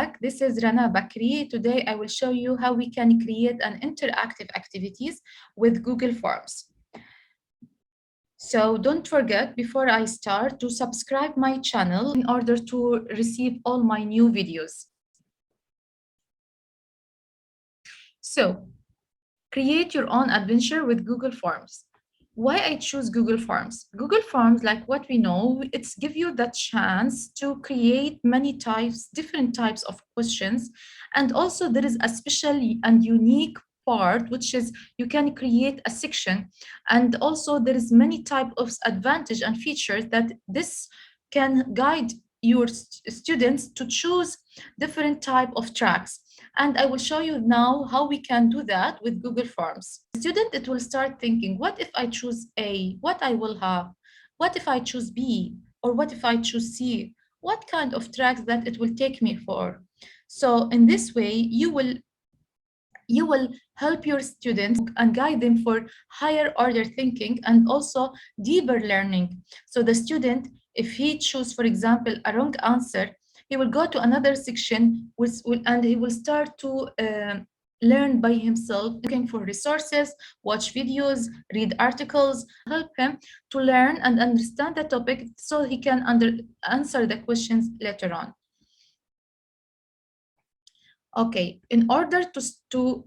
back. This is Rana Bakri. Today I will show you how we can create an interactive activities with Google Forms. So don't forget before I start to subscribe my channel in order to receive all my new videos. So create your own adventure with Google Forms. Why I choose Google Forms? Google Forms, like what we know, it's give you the chance to create many types, different types of questions. And also there is a special and unique part, which is you can create a section. And also there is many type of advantage and features that this can guide your students to choose different type of tracks. And I will show you now how we can do that with Google Forms. The student, it will start thinking, what if I choose A, what I will have? What if I choose B? Or what if I choose C? What kind of tracks that it will take me for? So in this way, you will help your students and guide them for higher order thinking and also deeper learning. So the student, if he choose, for example, a wrong answer, he will go to another section and he will start to learn by himself, looking for resources, watch videos, read articles, help him to learn and understand the topic so he can answer the questions later on. Okay, in order to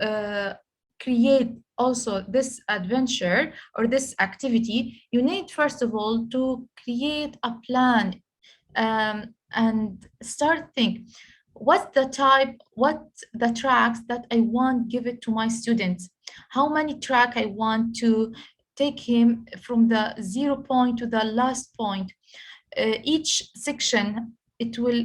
create also this adventure or this activity, you need first of all to create a plan and start think, what the tracks that I want give it to my students, how many track I want to take him from the 0 point to the last point. Each section, it will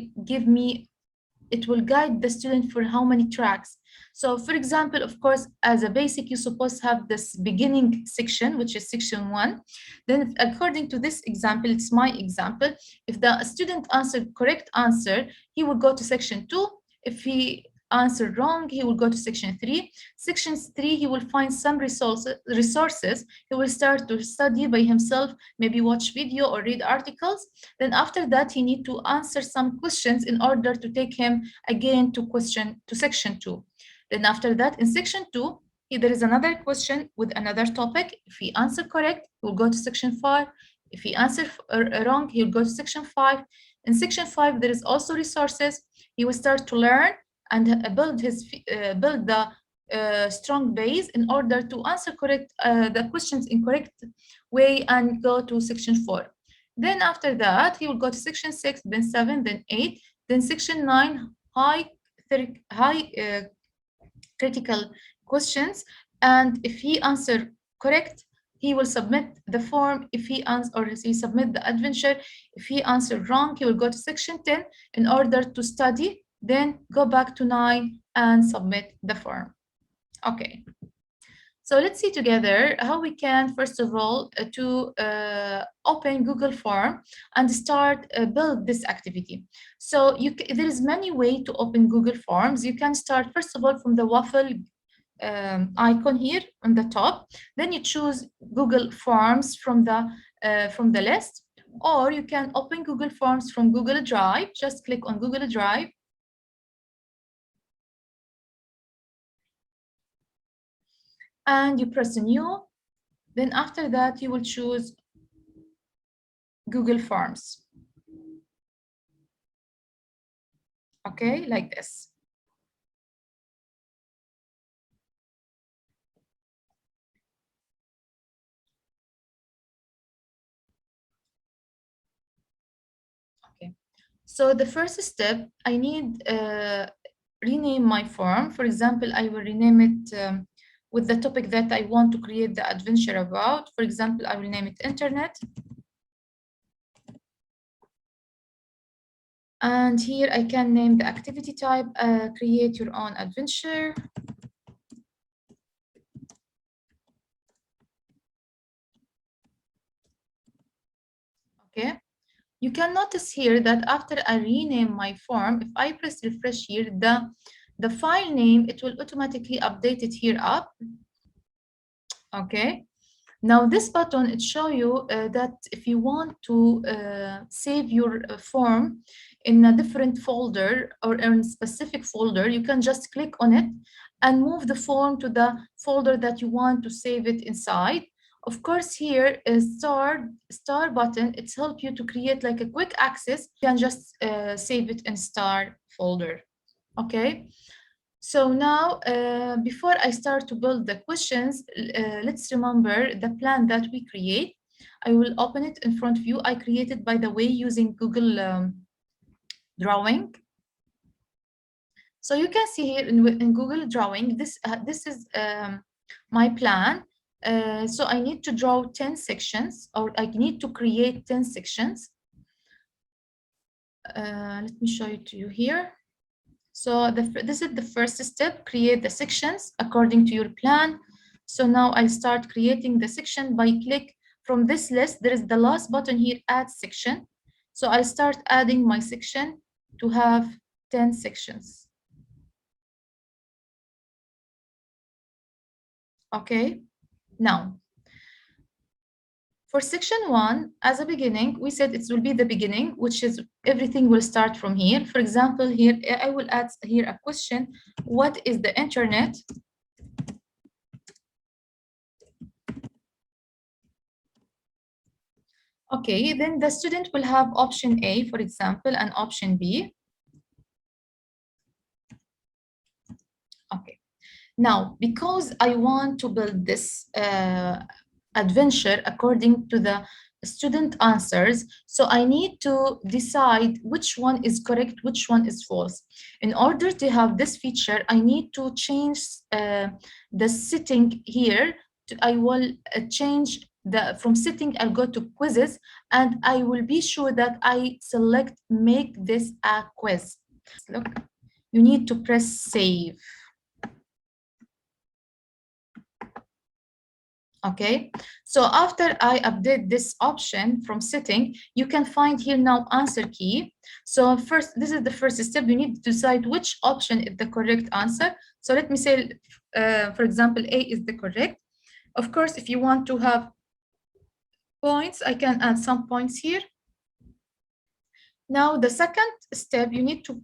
guide the student for how many tracks. So for example, of course, as a basic, you're supposed to have this beginning section, which is section 1. Then according to this example, it's my example, if the student answered correct answer, he will go to section 2. If he answered wrong, he will go to section 3. Section 3, he will find some resources. He will start to study by himself, maybe watch video or read articles. Then after that, he need to answer some questions in order to take him again to section 2. Then after that, in section 2, there is another question with another topic. If he answered correct, he will go to section 5. If he answered wrong, he will go to section 5. In section 5, there is also resources. He will start to learn and build the strong base in order to answer the questions in correct way and go to section 4. Then after that, he will go to section 6, then 7, then 8, then section 9, high critical questions. And if he answer correct, he will submit the form. If he submit the adventure. If he answered wrong, he will go to section 10 in order to study, then go back to 9 and submit the form. Okay. So let's see together how we can, first of all, open Google Form and start build this activity. So there is many ways to open Google Forms. You can start, first of all, from the waffle icon here on the top. Then you choose Google Forms from the list, or you can open Google Forms from Google Drive. Just click on Google Drive. And you press new. Then after that, you will choose Google Forms. Okay, like this. Okay, so the first step, I need rename my form. For example, I will rename it with the topic that I want to create the adventure about. For example, I will name it Internet. And here I can name the activity type, create your own adventure. Okay, you can notice here that after I rename my form, if I press refresh here, the file name, it will automatically update it here up. Okay, Now this button, it show you that if you want to save your form in a different folder or in a specific folder, you can just click on it and move the form to the folder that you want to save it inside. Of course, here is star button. It's help you to create like a quick access. You can just save it in star folder. Okay. So now, before I start to build the questions, let's remember the plan that we create. I will open it in front of you. I created, by the way, using Google Drawing. So you can see here in Google Drawing, this is my plan. So I need to draw 10 sections, or I need to create 10 sections. Let me show it to you here. So this is the first step, create the sections according to your plan. So now I start creating the section by click from this list. There is the last button here, add section. So I start adding my section to have 10 sections. Okay, now for section 1, as a beginning, we said it will be the beginning, which is everything will start from here. For example, here I will add here a question: what is the internet? Okay, then the student will have option A, for example, and option B. Okay, now because I want to build this adventure according to the student answers, so I need to decide which one is correct, which one is false. In order to have this feature, I need to change the setting here. I will change from setting, I'll go to quizzes, and I will be sure that I select make this a quiz. Look, you need to press save. Okay, so after I update this option from setting, you can find here now answer key. So first, this is the first step. You need to decide which option is the correct answer. So let me say, for example, A is the correct. Of course, if you want to have points, I can add some points here. Now, the second step, you need to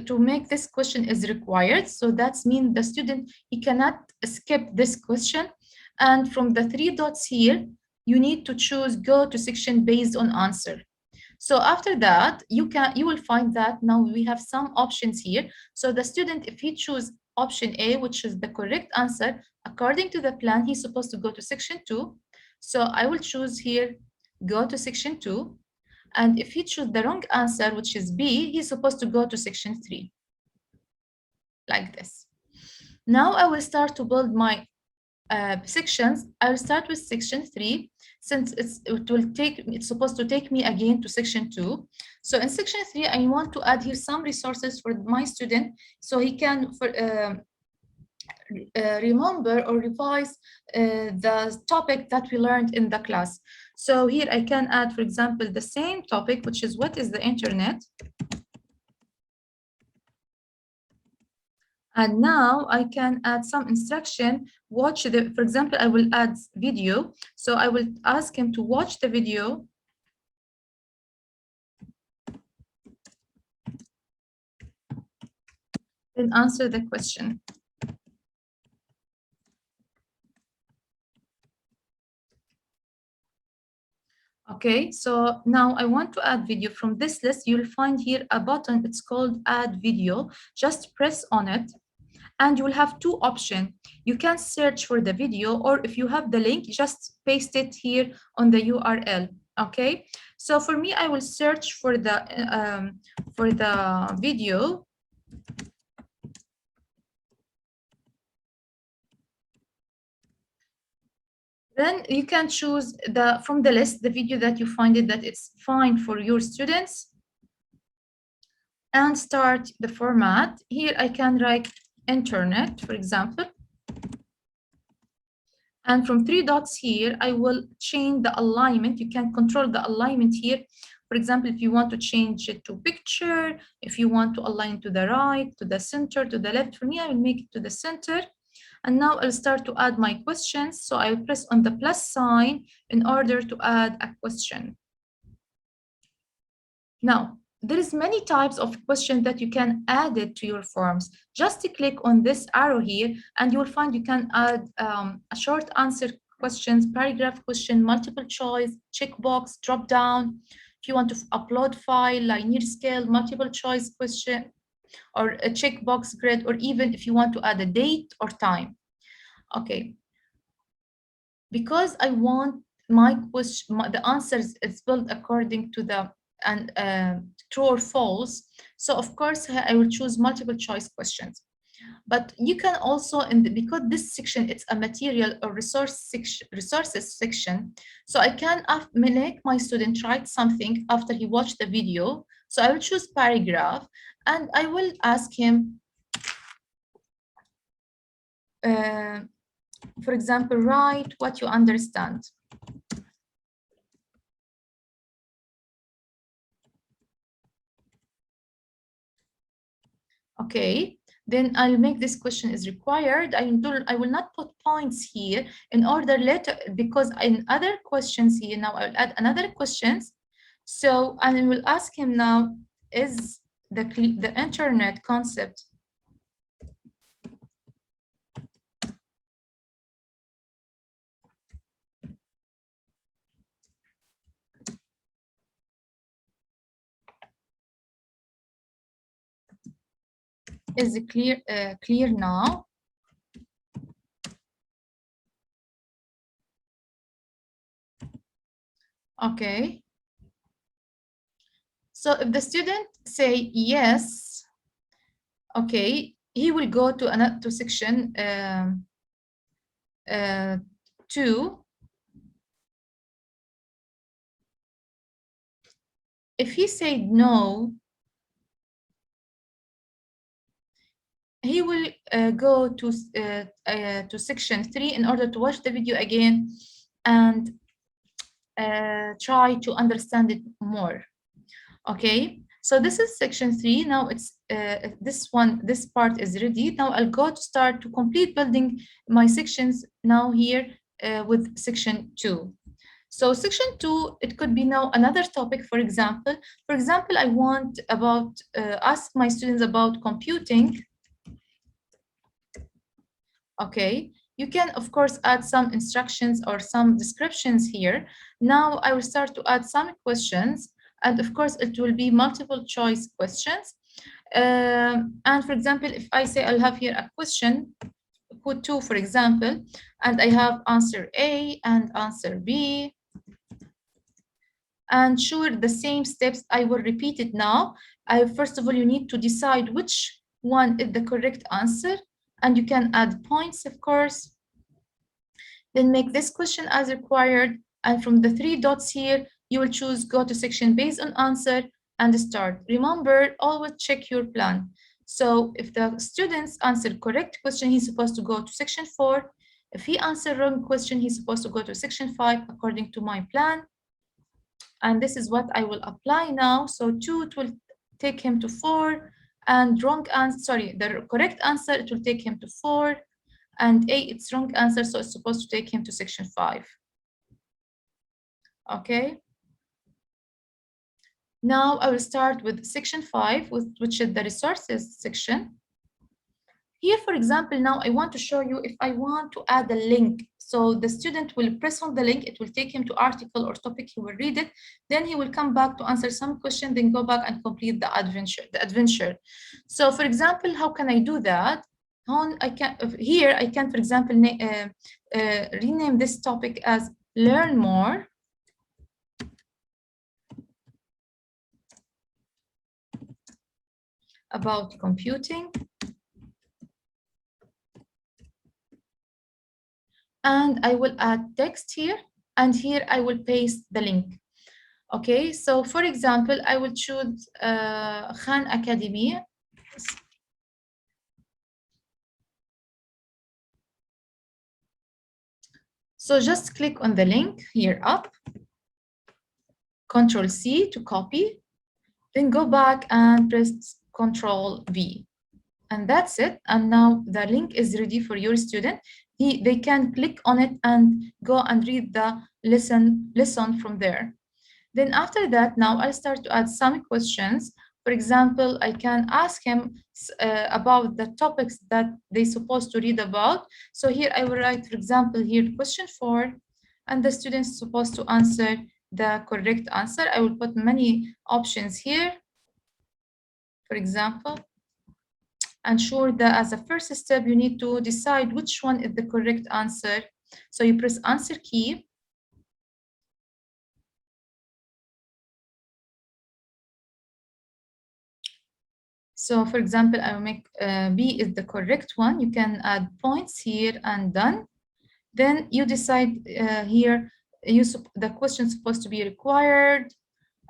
to make this question is required. So that's mean the student, he cannot skip this question. And from the 3 dots here, you need to choose go to section based on answer. So after that, you will find that now we have some options here. So the student, if he choose option A, which is the correct answer, according to the plan, he's supposed to go to section 2. So I will choose here, go to section 2. And if he choose the wrong answer, which is B, he's supposed to go to section 3, like this. Now I will start to build my sections. I will start with section 3, since it's supposed to take me again to section 2. So in section 3, I want to add here some resources for my student, so he can remember or revise the topic that we learned in the class. So here I can add, for example, the same topic, which is what is the internet. And now I can add some instruction, watch the, for example, I will add video. So I will ask him to watch the video. Then answer the question. Okay, so now I want to add video from this list. You'll find here a button, it's called add video. Just press on it. And you will have two options. You can search for the video, or if you have the link, just paste it here on the URL. Okay, so for me, I will search for the video. Then you can choose from the list the video that you find it that it's fine for your students, and start the format. Here I can write internet, for example. And from 3 dots here, I will change the alignment. You can control the alignment here. For example, if you want to change it to picture, if you want to align to the right, to the center, to the left, for me, I will make it to the center. And now I'll start to add my questions. So I'll press on the plus sign in order to add a question. Now, there is many types of questions that you can add it to your forms. Just click on this arrow here and you will find you can add a short answer questions, paragraph question, multiple choice, checkbox, drop down. If you want to upload file, linear scale, multiple choice question, or a checkbox grid, or even if you want to add a date or time. Okay, because I want my question, the answers is built according to the true or false. So of course I will choose multiple choice questions. But you can also, because this section it's a material or resources section, so I can make my student write something after he watched the video. So I will choose paragraph and I will ask him, for example, write what you understand. Okay, then I'll make this question is required. I will not put points here in order later, because in other questions here, now I'll add another questions. So I will ask him now, is the internet concept is clear now? Okay. So if the student say yes, okay, he will go to section 2. If he said no, he will go to section 3 in order to watch the video again and try to understand it more. Okay, so this is section 3. Now it's this part is ready. Now I'll go to start to complete building my sections now here with section 2. So section 2, it could be now another topic. For example, I want about ask my students about computing. Okay, you can of course add some instructions or some descriptions here. Now I will start to add some questions, and of course it will be multiple choice questions. And for example, if I say I'll have here a question, put 2 for example, and I have answer A and answer B. And sure, the same steps, I will repeat it now. First of all, you need to decide which one is the correct answer, and you can add points, of course. Then make this question as required, and from the 3 dots here, you will choose go to section based on answer and start. Remember, always check your plan. So if the students answer correct question, he's supposed to go to section 4. If he answered wrong question, he's supposed to go to section 5 according to my plan. And this is what I will apply now. So 2, it will take him to 4, and wrong answer, sorry, the correct answer, it will take him to 4, and A, it's wrong answer, so it's supposed to take him to section 5. Okay. Now I will start with section 5, which is the resources section. Here, for example, now I want to show you if I want to add a link. So the student will press on the link, it will take him to article or topic, he will read it, then he will come back to answer some question, then go back and complete the adventure. So for example, how can I do that? Here I can, for example, rename this topic as learn more about computing. And I will add text here, and here I will paste the link. Okay, so for example, I will choose Khan Academy. So just click on the link here up, Control C to copy, then go back and press Control V. And that's it. And now the link is ready for your student. They can click on it and go and read the lesson from there. Then after that, now I'll start to add some questions. For example, I can ask him about the topics that they're supposed to read about. So here I will write, for example, here question 4, and the student is supposed to answer the correct answer. I will put many options here, for example. Ensure that as a first step, you need to decide which one is the correct answer. So you press answer key. So for example, I will make B is the correct one. You can add points here and done. Then you decide here, the question is supposed to be required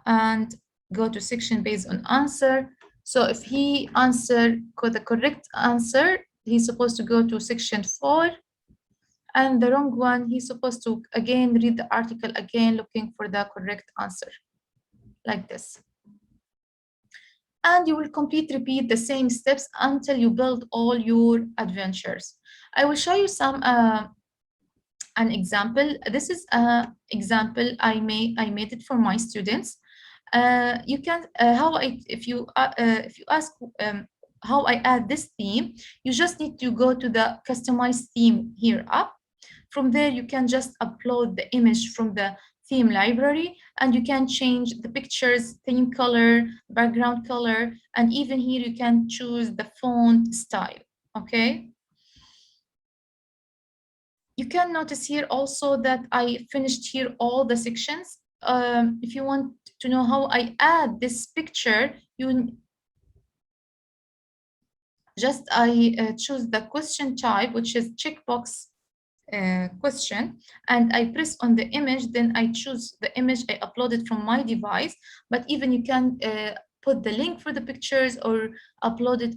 and go to section based on answer. So if he answered the correct answer, he's supposed to go to section 4. And the wrong one, he's supposed to again read the article again, looking for the correct answer, like this. And you will repeat the same steps until you build all your adventures. I will show you an example. This is an example I made it for my students. You can if you ask how I add this theme, you just need to go to the customize theme here up. From there, you can just upload the image from the theme library, and you can change the pictures, theme color, background color, and even here you can choose the font style, okay? You can notice here also that I finished here all the sections. If you want to know how I add this picture, I choose the question type, which is checkbox question, and I press on the image, then I choose the image I uploaded from my device. But even you can put the link for the pictures or upload it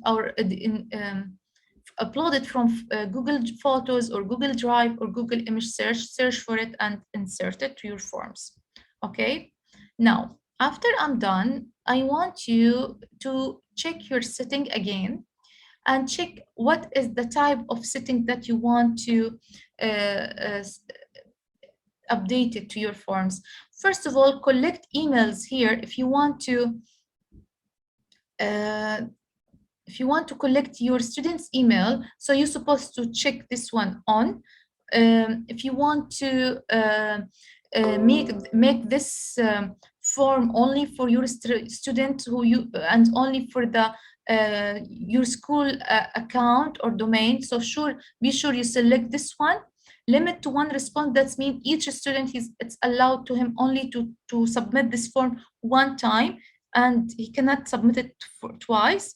upload it from Google Photos or Google Drive or Google Image search for it and insert it to your forms. Okay, now after I'm done, I want you to check your setting again and check what is the type of setting that you want to update it to your forms. First of all, collect emails here if you want to collect your students' email, so you're supposed to check this one on. If you want to make this form only for your student and only for the your school account or domain, so be sure you select this one. Limit to one response. That means each student it's allowed to him only to submit this form one time, and he cannot submit it twice.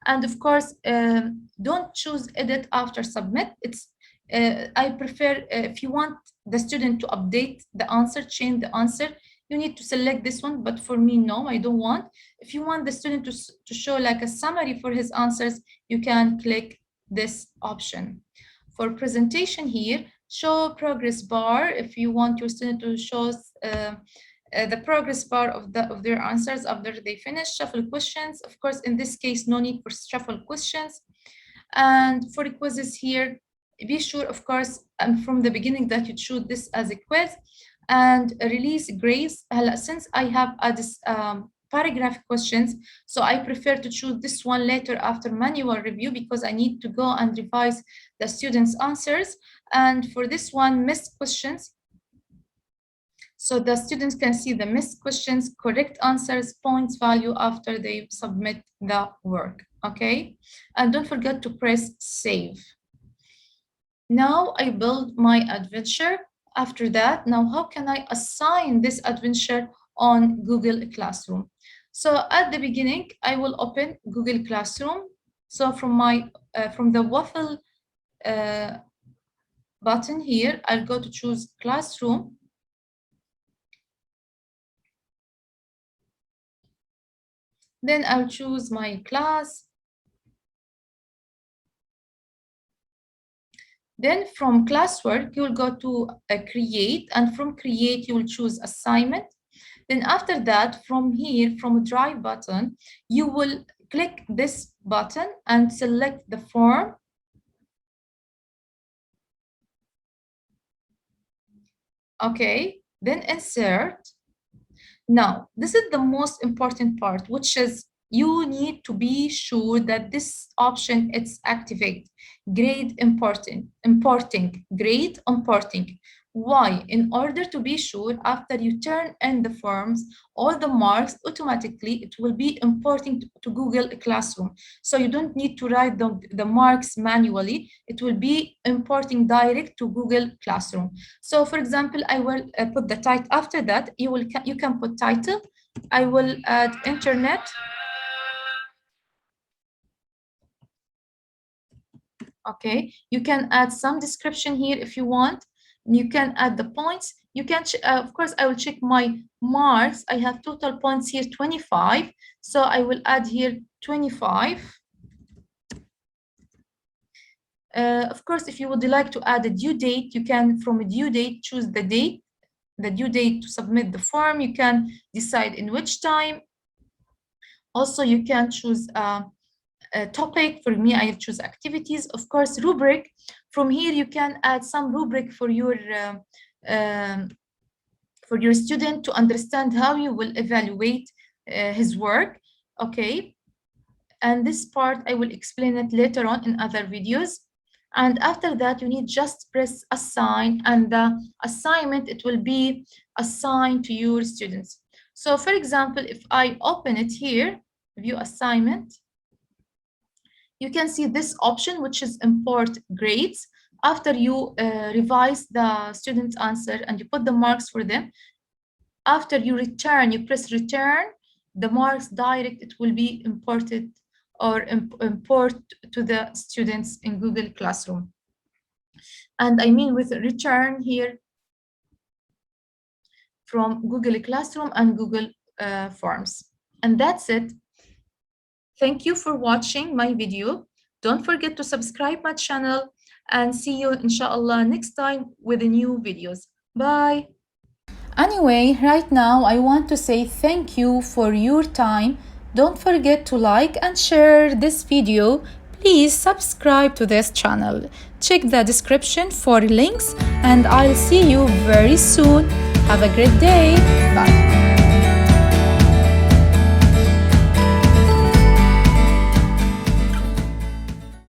And of course, don't choose edit after submit. I prefer if you want the student to update the answer, change the answer, you need to select this one. But for me, no, I don't want. If you want the student to show like a summary for his answers, you can click this option. For presentation here, show progress bar. If you want your student to show the progress bar of their answers after they finish. Shuffle questions. Of course, in this case, no need for shuffle questions. And for quizzes here, be sure, of course, from the beginning that you choose this as a quiz. And release grades. Since I have this paragraph questions, so I prefer to choose this one later after manual review, because I need to go and revise the students' answers. And for this one, missed questions, so the students can see the missed questions, correct answers, points value after they submit the work, okay? And don't forget to press save. Now I build my adventure. After that, now how can I assign this adventure on Google Classroom? So at the beginning, I will open Google Classroom. So from the waffle button here, I'll go to choose Classroom. Then I'll choose my class. Then from classwork, you'll go to create, and from create, you will choose assignment. Then after that, from here, from drive button, you will click this button and select the form. Okay, then insert. Now, this is the most important part, which is you need to be sure that this option it's activate. Grade importing, grade importing. Why? In order to be sure, after you turn in the forms, all the marks automatically it will be importing to Google Classroom. So you don't need to write the marks manually. It will be importing direct to Google Classroom. So for example, I will put the title. After that, you can put title. I will add internet. Okay, you can add some description here if you want. You can add the points. You can, of course, I will check my marks. I have total points here 25. So I will add here 25. Of course, if you would like to add a due date, you can, from a due date, choose the date, the due date to submit the form. You can decide in which time. Also, you can choose a topic. For me, I choose activities. Of course, rubric. From here, you can add some rubric for your student to understand how you will evaluate his work. Okay, and this part I will explain it later on in other videos. And after that, you need just press assign, and the assignment, it will be assigned to your students. So for example, if I open it here, view assignment, you can see this option, which is import grades. After you revise the student's answer and you put the marks for them, after you return, you press return, the marks direct, it will be imported or import to the students in Google Classroom. And I mean with return here from Google Classroom and Google Forms. And that's it. Thank you for watching my video. Don't forget to subscribe my channel and see you inshallah next time with the new videos. Bye. Anyway, right now I want to say thank you for your time. Don't forget to like and share this video. Please subscribe to this channel. Check the description for links and I'll see you very soon. Have a great day. Bye.